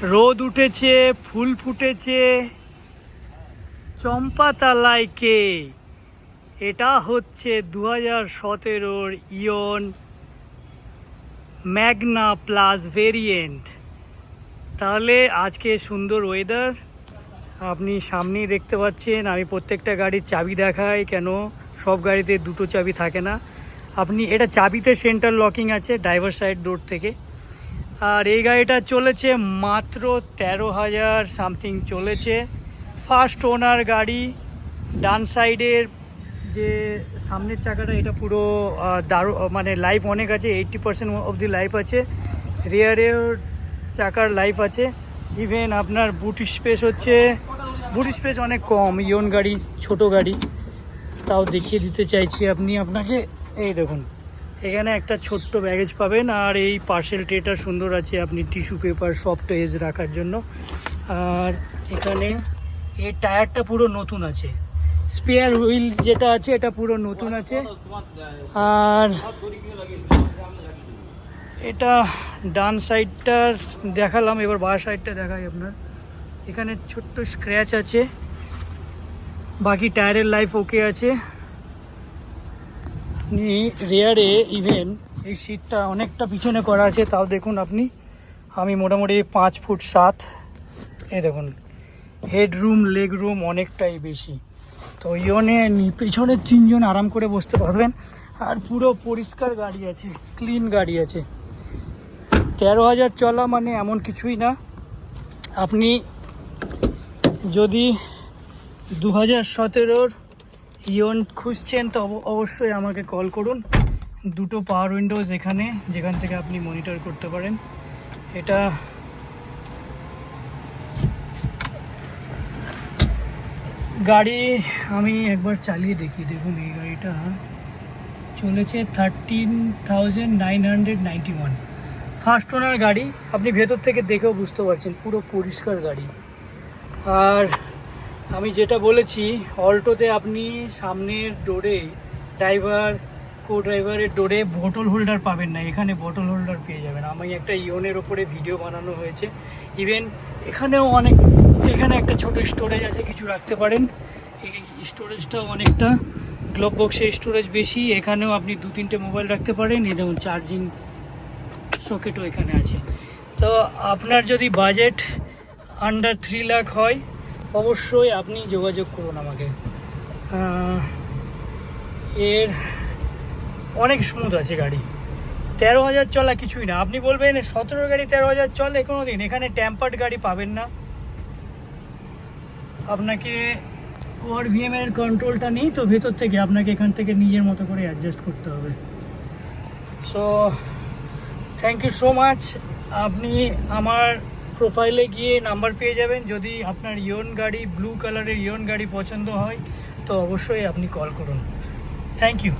রোদ উঠেছে, ফুল ফুটেছে, চম্পাতলায় কে? এটা হচ্ছে 2017 ইয়ন ম্যাগনা প্লাস ভেরিয়েন্ট। তাহলে আজকে সুন্দর ওয়েদার, আপনি সামনেই দেখতে পাচ্ছেন। আমি প্রত্যেকটা গাড়ির চাবি দেখাই, কেন সব গাড়িতে দুটো চাবি থাকে না। আপনি এটা চাবিতে সেন্টার লকিং আছে ড্রাইভার সাইড ডোর থেকে। আর এই গাড়িটা চলেছে মাত্র 13,000 সামথিং চলেছে। ফার্স্ট ওনার গাড়ি। ডান সাইডের যে সামনের চাকাটা এটা পুরো মানে লাইফ অনেক আছে, 80% অবধি লাইফ আছে। রিয়ারের চাকার লাইফ আছে। ইভেন আপনার বুট স্পেস হচ্ছে, বুট স্পেস অনেক কম ইয়ন গাড়ি, ছোট গাড়ি, তাও দেখিয়ে দিতে চাইছি আপনাকে। এই দেখুন, এখানে একটা ছোট্ট ব্যাগেজ পাবেন। আর এই পার্সেল ট্রেটা সুন্দর আছে, আপনি টিস্যু পেপার সফট এজ রাখার জন্য। আর এখানে এই টায়ারটা পুরো নতুন আছে, স্পেয়ার হুইল যেটা আছে এটা পুরো নতুন আছে। আর এটা ডান সাইডটার দেখালাম, এবার বাঁ সাইডটা দেখাই আপনার। এখানে ছোট্ট স্ক্র্যাচ আছে, বাকি টায়ারের লাইফ ওকে আছে। আপনি রেয়ারে ইভেন এই সিটটা অনেকটা পিছনে করা আছে, তাও দেখুন আপনি। আমি মোটামুটি 5 ফুট 7। এই দেখুন, হেডরুম লেগ রুম অনেকটাই বেশি। তো ইয়নে পিছনে 3 জন আরাম করে বসতে পারবেন। আর পুরো পরিষ্কার গাড়ি আছে, ক্লিন গাড়ি আছে। 13,000 চলা মানে এমন কিছুই না। আপনি যদি 2017 ইয়ন খুঁজছেন তো অবশ্যই আমাকে কল করুন। দুটো পাওয়ার উইন্ডোজ এখানে, যেখান থেকে আপনি মনিটর করতে পারেন। এটা গাড়ি আমি একবার চালিয়ে দেখি। দেখুন, এই গাড়িটা চলেছে 13,991। ফার্স্ট ওনার গাড়ি, আপনি ভেতর থেকে দেখেও বুঝতে পারছেন, পুরো পরিষ্কার গাড়ি। আর আমি যেটা বলেছি, অল্টোতে আপনি সামনের ডোরে কো ড্রাইভারের ডোরে বটল হোল্ডার পাবেন না, এখানে বটল হোল্ডার পেয়ে যাবেন। আমি একটা ইয়নের ওপরে ভিডিও বানানো হয়েছে। ইভেন এখানেও এখানে একটা ছোট স্টোরেজ আছে, কিছু রাখতে পারেন। এই স্টোরেজটাও অনেকটা, গ্লোব বক্সের স্টোরেজ বেশি। এখানেও আপনি 2-3টে মোবাইল রাখতে পারেন। এই দেখুন, চার্জিং সকেটও এখানে আছে। তো আপনার যদি বাজেট আন্ডার 3 লাখ হয়, অবশ্যই আপনি যোগাযোগ করুন আমাকে। এর অনেক স্মুথ আছে গাড়ি। 13,000 চলা কিছুই না। আপনি বলবেন 17 গাড়ি 13,000 চলে কোনো দিন? এখানে টেম্পার্ড গাড়ি পাবেন না। আপনাকে ORVM এর কন্ট্রোলটা নেই তো ভেতর থেকে, আপনাকে এখান থেকে নিজের মতো করে অ্যাডজাস্ট করতে হবে। So thank you so much. আপনি আমার প্রোফাইলে গিয়ে নাম্বার পেয়ে যাবেন। যদি আপনার ইয়ন গাড়ি, ব্লু কালারের ইয়ন গাড়ি পছন্দ হয় তো অবশ্যই আপনি কল করুন। Thank you.